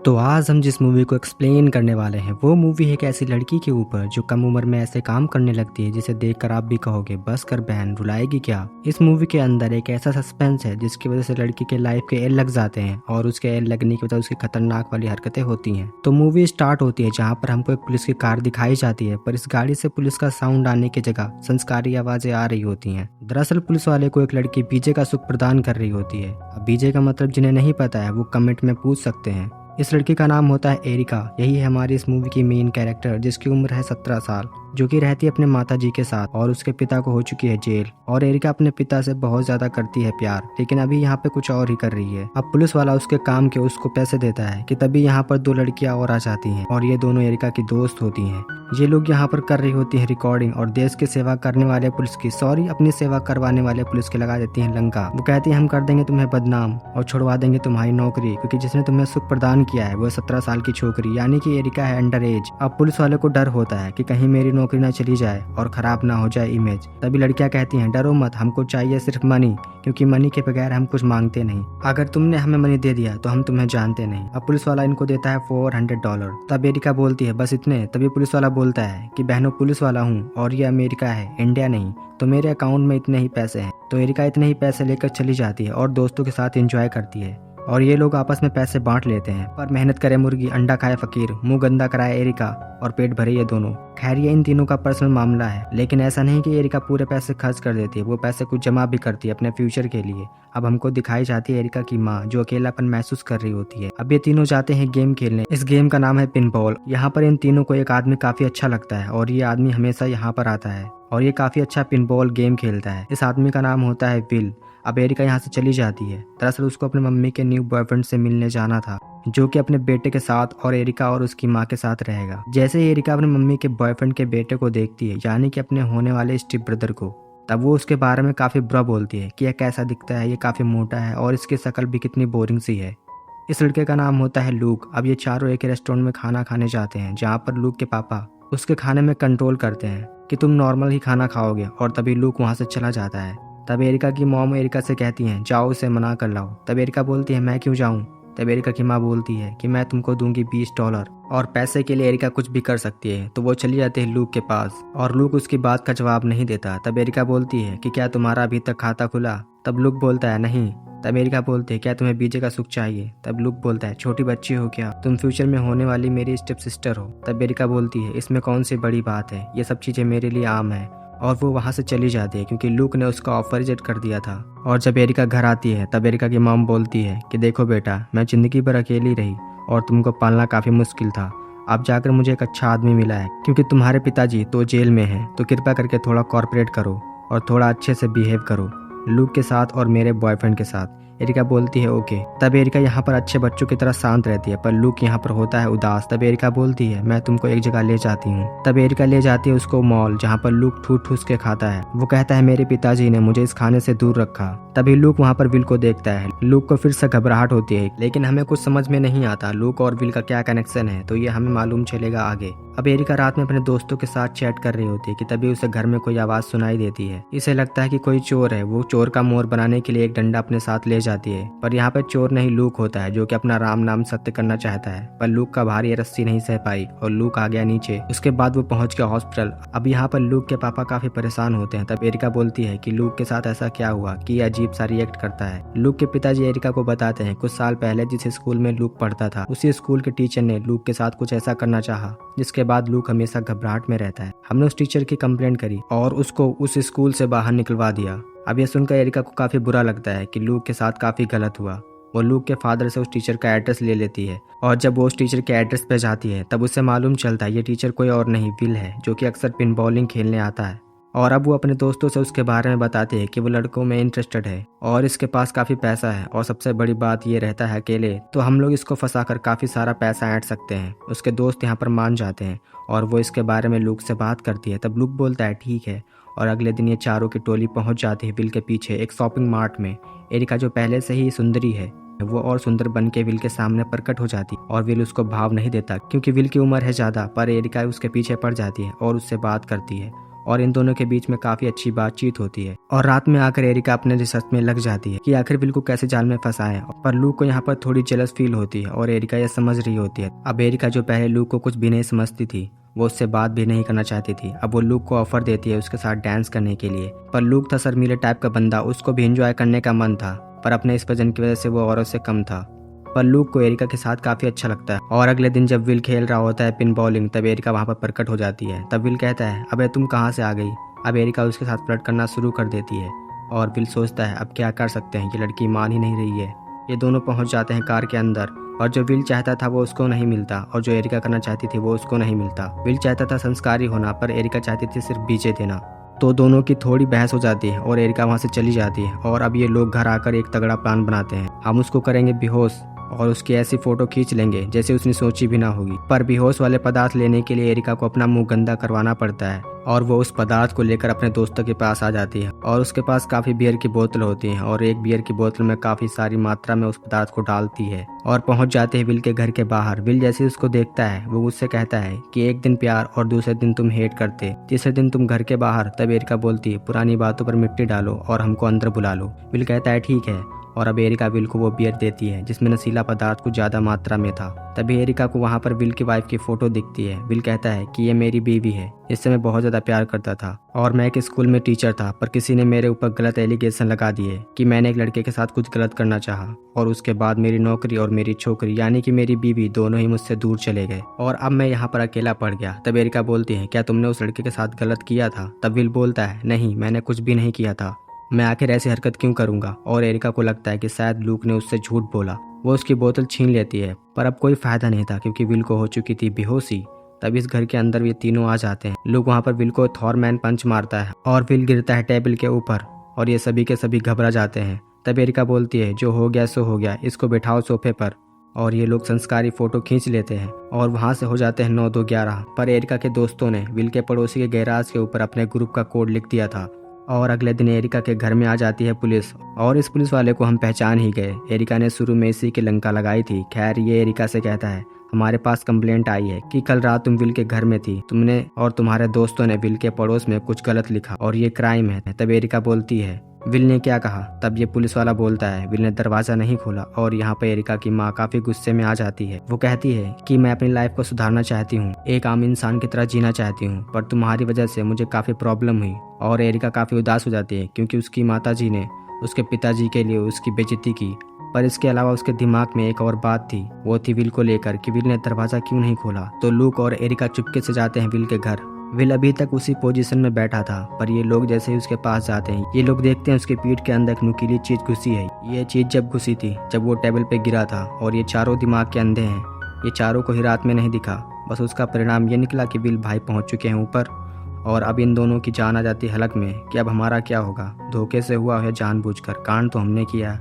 तो आज हम जिस मूवी को एक्सप्लेन करने वाले हैं वो मूवी है एक ऐसी लड़की के ऊपर जो कम उम्र में ऐसे काम करने लगती है जिसे देखकर आप भी कहोगे बस कर बहन रुलाएगी क्या। इस मूवी के अंदर एक ऐसा सस्पेंस है जिसकी वजह से लड़की के लाइफ के एल लग जाते हैं और उसके एल लगने की वजह उसकी खतरनाक वाली हरकतें होती हैं। तो मूवी स्टार्ट होती है जहाँ पर हमको एक पुलिस की कार दिखाई जाती है, पर इस गाड़ी से पुलिस का साउंड आने की जगह संस्कारी आवाजें आ रही होती हैं। दरअसल पुलिस वाले को एक लड़की बीजे का सुख प्रदान कर रही होती है। अब बीजे का मतलब जिन्हें नहीं पता है वो कमेंट में पूछ सकते हैं। इस लड़की का नाम होता है एरिका। यही है हमारी इस मूवी की मेन कैरेक्टर जिसकी उम्र है 17 साल, जो कि रहती है अपने माता जी के साथ और उसके पिता को हो चुकी है जेल। और एरिका अपने पिता से बहुत ज्यादा करती है प्यार, लेकिन अभी यहाँ पे कुछ और ही कर रही है। अब पुलिस वाला उसके काम के उसको पैसे देता है कि तभी यहाँ पर दो लड़कियां और आ जाती हैं और ये दोनों एरिका की दोस्त होती हैं। ये लोग यहाँ पर कर रही होती है रिकॉर्डिंग और देश की सेवा करने वाले पुलिस की अपनी सेवा करवाने वाले पुलिस की लगा देती है लंका। वो कहती है हम कर देंगे तुम्हें बदनाम और छुड़वा देंगे तुम्हारी नौकरी, क्योंकि जिसने तुम्हें सुख प्रदान किया है वो 17 साल की छोकरी यानी कि एरिका है अंडर एज। अब पुलिस वाले को डर होता है कि कहीं मेरी नौकरी ना चली जाए और खराब ना हो जाए इमेज। तभी लड़कियां कहती हैं डरो मत, हमको चाहिए सिर्फ मनी, क्योंकि मनी के बगैर हम कुछ मांगते नहीं। अगर तुमने हमें मनी दे दिया तो हम तुम्हें जानते नहीं। अब पुलिस वाला इनको देता है $400। तब एरिका बोलती है बस इतने। तभी पुलिस वाला बोलता है कि बहनों पुलिस वाला हूँ और ये अमेरिका है इंडिया नहीं, तो मेरे अकाउंट में इतने ही पैसे हैं। तो एरिका इतने ही पैसे लेकर चली जाती है और दोस्तों के साथ एंजॉय करती है और ये लोग आपस में पैसे बांट लेते हैं। पर मेहनत करे मुर्गी अंडा खाए फकीर, मुंह गंदा कराए एरिका और पेट भरे ये दोनों। खैर ये इन तीनों का पर्सनल मामला है, लेकिन ऐसा नहीं कि एरिका पूरे पैसे खर्च कर देती है, वो पैसे कुछ जमा भी करती है अपने फ्यूचर के लिए। अब हमको दिखाई जाती है एरिका की माँ जो अकेलापन महसूस कर रही होती है। अब ये तीनों जाते हैं गेम खेलने। इस गेम का नाम है पिनबॉल। यहाँ पर इन तीनों को एक आदमी काफी अच्छा लगता है और ये आदमी हमेशा यहाँ पर आता है और ये काफी अच्छा पिनबॉल गेम खेलता है। इस आदमी का नाम होता है विल। अब एरिका यहाँ से चली जाती है। दरअसल उसको अपने मम्मी के न्यू बॉयफ्रेंड से मिलने जाना था, जो कि अपने बेटे के साथ और एरिका और उसकी माँ के साथ रहेगा। जैसे ही एरिका अपने मम्मी के बॉयफ्रेंड के बेटे को देखती है, यानी कि अपने होने वाले स्टीप ब्रदर को, तब वो उसके बारे में काफी बुरा बोलती है कि यह कैसा दिखता है, ये काफी मोटा है और इसकी शक्ल भी कितनी बोरिंग सी है। इस लड़के का नाम होता है लूक। अब ये चारों एक रेस्टोरेंट में खाना खाने जाते हैं जहाँ पर लूक के पापा उसके खाने में कंट्रोल करते हैं कि तुम नॉर्मल ही खाना खाओगे, और तभी लूक वहाँ से चला जाता है। तब एरिका की मॉम एरिका से कहती हैं जाओ उसे मना कर लाओ। तब एरिका बोलती है मैं क्यों जाऊं। तब एरिका की माँ बोलती है कि मैं तुमको दूंगी $20 और पैसे के लिए एरिका कुछ भी कर सकती है। तो वो चली जाती है लूक के पास और लूक उसकी बात का जवाब नहीं देता। तब एरिका बोलती है कि क्या तुम्हारा अभी तक खाता खुला। तब लूक बोलता है नहीं। तब एरिका बोलती है क्या तुम्हें बीजे का सुख चाहिए। तब लूक बोलता है छोटी बच्ची हो क्या, तुम फ्यूचर में होने वाली मेरी स्टेप सिस्टर हो। तब एरिका बोलती है इसमें कौन सी बड़ी बात है, ये सब चीजें मेरे लिए आम है। और वो वहाँ से चली जाती है क्योंकि लूक ने उसका ऑफर रिजेक्ट कर दिया था। और जब एरिका घर आती है तब एरिका की मॉम बोलती है कि देखो बेटा, मैं जिंदगी भर अकेली रही और तुमको पालना काफी मुश्किल था। अब जाकर मुझे एक अच्छा आदमी मिला है, क्योंकि तुम्हारे पिताजी तो जेल में हैं, तो कृपा करके थोड़ा कॉर्पोरेट करो और थोड़ा अच्छे से बिहेव करो लूक के साथ और मेरे बॉयफ्रेंड के साथ। एरिका बोलती है ओके। तब एरिका यहाँ पर अच्छे बच्चों की तरह शांत रहती है, पर लूक यहाँ पर होता है उदास। तब एरिका बोलती है मैं तुमको एक जगह ले जाती हूँ। तब एरिका ले जाती है उसको मॉल, जहाँ पर लूक ठूस ठूस के खाता है। वो कहता है मेरे पिताजी ने मुझे इस खाने से दूर रखा। तभी लूक वहाँ पर विल को देखता है। लूक को फिर से घबराहट होती है, लेकिन हमें कुछ समझ में नहीं आता लूक और विल का क्या कनेक्शन है, तो ये हमें मालूम चलेगा आगे। अब एरिका रात में अपने दोस्तों के साथ चैट कर रही होती है कि तभी उसे घर में कोई आवाज सुनाई देती है। इसे लगता है कि कोई चोर है। वो चोर का मोर बनाने के लिए एक डंडा अपने साथ ले जाती है, पर यहाँ पे चोर नहीं लूक होता है जो कि अपना राम नाम सत्य करना चाहता है। पर लूक का भारी रस्सी नहीं सह पाई और लूक आ गया नीचे। उसके बाद वो पहुंच गया हॉस्पिटल। अब यहाँ पर लूक के पापा काफी परेशान होते हैं। तब एरिका बोलती है कि लूक के साथ ऐसा क्या हुआ कि ये अजीब सा रिएक्ट करता है। लूक के पिताजी एरिका को बताते हैं कुछ साल पहले जिस स्कूल में लूक पढ़ता था, उसी स्कूल के टीचर ने लूक के साथ कुछ ऐसा करना चाहा, जिसके बाद लूक हमेशा घबराहट में रहता है। हमने उस टीचर की कंप्लेंट करी और उसको उस स्कूल से बाहर निकलवा दिया। अब यह सुनकर एरिका को काफी बुरा लगता है कि लूक के साथ काफी गलत हुआ। वो लूक के फादर से उस टीचर का एड्रेस ले लेती है और जब वो उस टीचर के एड्रेस पे जाती है तब उसे मालूम चलता है ये टीचर कोई और नहीं विल है, जो कि अक्सर पिन बॉलिंग खेलने आता है। और अब वो अपने दोस्तों से उसके बारे में बताते हैं कि वो लड़कों में इंटरेस्टेड है और इसके पास काफी पैसा है और सबसे बड़ी बात ये रहता है अकेले, तो हम लोग इसको फंसाकर काफी सारा पैसा ऐंठ सकते हैं। उसके दोस्त यहाँ पर मान जाते हैं और वो इसके बारे में लूक से बात करती है। तब लूक बोलता है ठीक है। और अगले दिन ये चारों की टोली पहुंच जाती है विल के पीछे एक शॉपिंग मार्ट में। एरिका जो पहले से ही सुंदरी है वो और सुंदर बन के विल के सामने प्रकट हो जाती और विल उसको भाव नहीं देता, क्योंकि विल की उम्र है ज्यादा। पर एरिका उसके पीछे पड़ जाती है और उससे बात करती है और इन दोनों के बीच में काफी अच्छी बातचीत होती है। और रात में आकर एरिका अपने रिसर्च में लग जाती है कि आखिर विल को कैसे जाल में फंसाएं। पर लूक को यहाँ पर थोड़ी जेलस फील होती है और एरिका यह समझ रही होती है। अब एरिका जो पहले लूक को कुछ भी नहीं समझती थी, वो उससे बात भी नहीं करना चाहती थी, अब वो लूक को ऑफर देती है उसके साथ डांस करने के लिए। पर लूक था शर्मीले टाइप का बंदा, उसको भी एंजॉय करने का मन था, पर अपने इस वजन की वजह से वो औरत से कम था। पर लूक को एरिका के साथ काफी अच्छा लगता है। और अगले दिन जब विल खेल रहा होता है पिन बॉलिंग, तब एरिका वहां पर प्रकट हो जाती है। तब विल कहता है, अबे तुम कहाँ से आ गई। अब एरिका उसके साथ फ्लर्ट करना शुरू कर देती है और विल सोचता है अब क्या कर सकते हैं, ये लड़की मान ही नहीं रही है। ये दोनों पहुंच जाते हैं कार के अंदर और जो विल चाहता था वो उसको नहीं मिलता और जो एरिका करना चाहती थी वो उसको नहीं मिलता। विल चाहता था संस्कारी होना, पर एरिका चाहती थी सिर्फ बीजे देना। तो दोनों की थोड़ी बहस हो जाती है और एरिका वहां से चली जाती है। और अब ये लोग घर आकर एक तगड़ा प्लान बनाते हैं, हम उसको करेंगे बेहोश और उसकी ऐसी फोटो खींच लेंगे जैसे उसने सोची भी ना होगी। पर बेहोश वाले पदार्थ लेने के लिए एरिका को अपना मुंह गंदा करवाना पड़ता है और वो उस पदार्थ को लेकर अपने दोस्तों के पास आ जाती है। और उसके पास काफी बियर की बोतल होती है और एक बियर की बोतल में काफी सारी मात्रा में उस पदार्थ को डालती है और पहुंच जाते हैं विल के घर के बाहर। विल जैसे उसको देखता है वो उससे कहता है कि एक दिन प्यार और दूसरे दिन तुम हेट करते, तीसरे दिन तुम घर के बाहर। तब एरिका बोलती है, पुरानी बातों पर मिट्टी डालो और हमको अंदर बुला लो। विल कहता है ठीक है और अब एरिका विल को वो बियर देती है जिसमें नशीला पदार्थ कुछ ज्यादा मात्रा में था। तभी एरिका को वहां पर विल की वाइफ की फोटो दिखती है। विल कहता है कि ये मेरी बीवी है, इससे मैं बहुत ज्यादा प्यार करता था और मैं एक स्कूल में टीचर था, पर किसी ने मेरे ऊपर गलत एलिगेशन लगा दिए कि मैंने एक लड़के के साथ कुछ गलत करना चाहा और उसके बाद मेरी नौकरी और मेरी छोकरी यानी कि मेरी बीवी दोनों ही मुझसे दूर चले गए और अब मैं यहाँ पर अकेला पड़ गया। तब एरिका बोलती है, क्या तुमने उस लड़के के साथ गलत किया था। तब विल बोलता है, नहीं मैंने कुछ भी नहीं किया था, मैं आखिर ऐसी हरकत क्यों करूंगा। और एरिका को लगता है कि शायद लूक ने उससे झूठ बोला। वो उसकी बोतल छीन लेती है, पर अब कोई फायदा नहीं था क्योंकि विल को हो चुकी थी बेहोशी। तब इस घर के अंदर ये तीनों आ जाते हैं। लूक वहां पर विल को थॉरमैन पंच मारता है और विल गिरता है टेबल के ऊपर और ये सभी के सभी घबरा जाते हैं। तब एरिका बोलती है, जो हो गया सो हो गया, इसको बैठाओ सोफे पर। और ये लोग संस्कारी फोटो खींच लेते हैं और वहां से हो जाते हैं 9-2-11। पर एरिका के दोस्तों ने विल के पड़ोसी के गैराज के ऊपर अपने ग्रुप का कोड लिख दिया था। और अगले दिन एरिका के घर में आ जाती है पुलिस और इस पुलिस वाले को हम पहचान ही गए। एरिका ने शुरू में इसी की लंका लगाई थी। खैर ये एरिका से कहता है, हमारे पास कंप्लेंट आई है कि कल रात तुम विल के घर में थी, तुमने और तुम्हारे दोस्तों ने विल के पड़ोस में कुछ गलत लिखा और ये क्राइम है। तब एरिका बोलती है, विल ने क्या कहा। तब ये पुलिस वाला बोलता है, विल ने दरवाजा नहीं खोला। और यहाँ पे एरिका की माँ काफी गुस्से में आ जाती है। वो कहती है कि मैं अपनी लाइफ को सुधारना चाहती हूँ, एक आम इंसान की तरह जीना चाहती हूँ, पर तुम्हारी वजह से मुझे काफी प्रॉब्लम हुई। और एरिका काफी उदास हो जाती है क्योंकि उसकी माताजी ने उसके पिताजी के लिए उसकी बेइज्जती की। पर इसके अलावा उसके दिमाग में एक और बात थी, वो थी विल को लेकर कि विल ने दरवाजा क्यों नहीं खोला। तो लूक और एरिका चुपके से जाते हैं विल के घर। विल अभी तक उसी पोजीशन में बैठा था, पर ये लोग जैसे ही उसके पास जाते हैं, ये लोग देखते हैं उसके पीठ के अंदर एक नुकीली चीज घुसी है। ये चीज जब घुसी थी जब वो टेबल पे गिरा था और ये चारों दिमाग के अंधे हैं, ये चारों को ही रात में नहीं दिखा। बस उसका परिणाम ये निकला कि विल भाई पहुंच चुके हैं ऊपर और अब इन दोनों की जान आ जाती है हलक में कि अब हमारा क्या होगा, धोखे से हुआ है जानबूझकर, कांड तो हमने किया।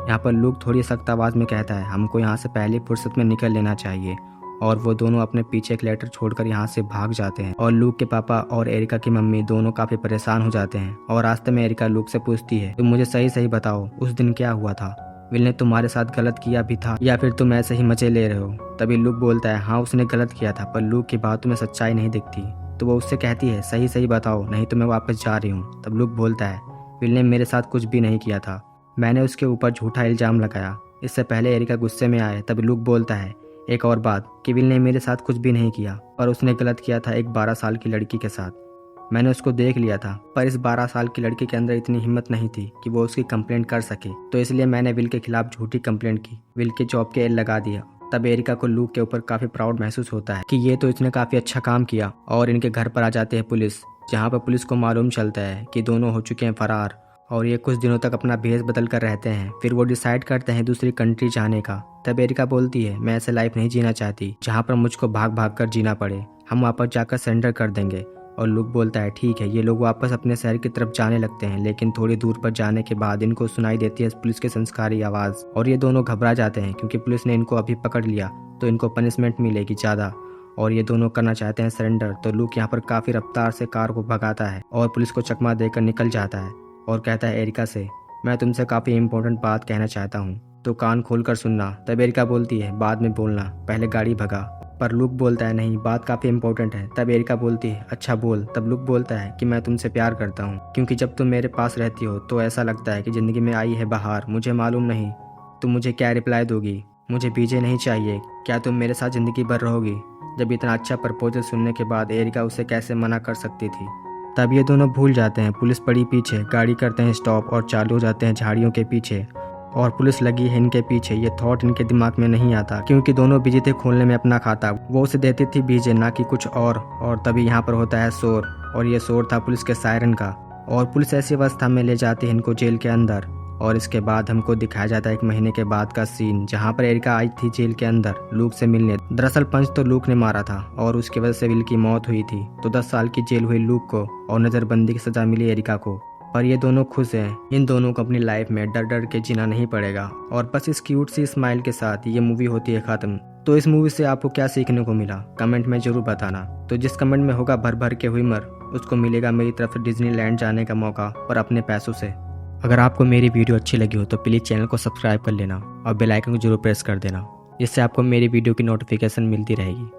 यहाँ पर लूक थोड़ी सख्त आवाज में कहता है, हमको यहाँ से पहली फुर्सत में निकल लेना चाहिए। और वो दोनों अपने पीछे एक लेटर छोड़कर यहाँ से भाग जाते हैं। और लूक के पापा और एरिका की मम्मी दोनों काफी परेशान हो जाते हैं। और रास्ते में एरिका लूक से पूछती है, तुम मुझे सही सही बताओ, उस दिन क्या हुआ था, विल ने तुम्हारे साथ गलत किया भी था या फिर तुम ऐसे ही मजे ले रहे हो। तभी लूक बोलता है, हाँ उसने गलत किया था, पर लूक की बातों में सच्चाई नहीं दिखती। तो वो उससे कहती है, सही सही बताओ नहीं तो मैं वापस जा रही हूँ। तब लूक बोलता है, विल ने मेरे साथ कुछ भी नहीं किया था, मैंने उसके ऊपर झूठा इल्जाम लगाया। इससे पहले एरिका गुस्से में आए। तब लूक बोलता है, एक और बात कि विल ने मेरे साथ कुछ भी नहीं किया, पर उसने गलत किया था एक 12 साल की लड़की के साथ। मैंने उसको देख लिया था, पर इस 12 साल की लड़की के अंदर इतनी हिम्मत नहीं थी कि वो उसकी कंप्लेंट कर सके, तो इसलिए मैंने विल के खिलाफ झूठी कंप्लेंट की, विल के जॉब के एल लगा दिया। तब एरिका को लूक के ऊपर काफी प्राउड महसूस होता है कि ये तो इसने काफी अच्छा काम किया। और इनके घर पर आ जाते हैं पुलिस, जहाँ पर पुलिस को मालूम चलता है कि दोनों हो चुके हैं फरार और ये कुछ दिनों तक अपना भेष बदल कर रहते हैं। फिर वो डिसाइड करते हैं दूसरी कंट्री जाने का। तब एरिका बोलती है, मैं ऐसे लाइफ नहीं जीना चाहती जहाँ पर मुझको भाग भाग कर जीना पड़े, हम वापस जाकर सरेंडर कर देंगे। और लूक बोलता है, ठीक है। ये लोग वापस अपने शहर की तरफ जाने लगते हैं, लेकिन थोड़ी दूर पर जाने के बाद इनको सुनाई देती है पुलिस की संस्कारी आवाज और ये दोनों घबरा जाते हैं क्योंकि पुलिस ने इनको अभी पकड़ लिया तो इनको पनिशमेंट मिलेगी ज्यादा और ये दोनों करना चाहते हैं सरेंडर। तो लूक यहाँ पर काफी रफ्तार से कार को भगाता है और पुलिस को चकमा देकर निकल जाता है और कहता है एरिका से, मैं तुमसे काफी इम्पोर्टेंट बात कहना चाहता हूँ, तो कान खोल कर सुनना। तब एरिका बोलती है, बाद में बोलना, पहले गाड़ी भगा। पर लुक बोलता है नहीं, बात काफ़ी इंपॉर्टेंट है। तब एरिका बोलती है अच्छा बोल। तब लुक बोलता है कि मैं तुमसे प्यार करता हूँ, क्योंकि जब तुम मेरे पास रहती हो तो ऐसा लगता है कि ज़िंदगी में आई है बहार। मुझे मालूम नहीं तुम मुझे क्या रिप्लाई दोगी। मुझे बीजे नहीं चाहिए, क्या तुम मेरे साथ ज़िंदगी भर रहोगी। जब इतना अच्छा प्रपोजल सुनने के बाद एरिका उसे कैसे मना कर सकती थी। तब ये दोनों भूल जाते हैं। पुलिस पड़ी पीछे, गाड़ी करते हैं स्टॉप और चालू हो जाते हैं झाड़ियों के पीछे, और पुलिस लगी है इनके पीछे। ये थॉट इनके दिमाग में नहीं आता, क्योंकि दोनों बिजी थे खोलने में अपना खाता। वो उसे देती थी बीजे, ना कि कुछ और तभी यहाँ पर होता है शोर, और ये शोर था पुलिस के सायरन का। और पुलिस ऐसी अवस्था में ले जाती है इनको जेल के अंदर। और इसके बाद हमको दिखाया जाता है 1 महीने के बाद का सीन, जहाँ पर एरिका आई थी जेल के अंदर लूक से मिलने। दरअसल पंच तो लूक ने मारा था और उसकी वजह से विल की मौत हुई थी। तो 10 साल की जेल हुई लूक को और नजरबंदी की सजा मिली एरिका को। पर ये दोनों खुश हैं। इन दोनों को अपनी लाइफ में डर डर के जीना नहीं पड़ेगा। और बस इस क्यूट सी स्माइल के साथ ये मूवी होती है खत्म। तो इस मूवी से आपको क्या सीखने को मिला, कमेंट में जरूर बताना। तो जिस कमेंट में होगा भर भर के हुइमर, उसको मिलेगा मेरी तरफ से डिज्नीलैंड जाने का मौका, और अपने पैसों से। अगर आपको मेरी वीडियो अच्छी लगी हो तो प्लीज़ चैनल को सब्सक्राइब कर लेना और बेल आइकन को जरूर प्रेस कर देना, जिससे आपको मेरी वीडियो की नोटिफिकेशन मिलती रहेगी।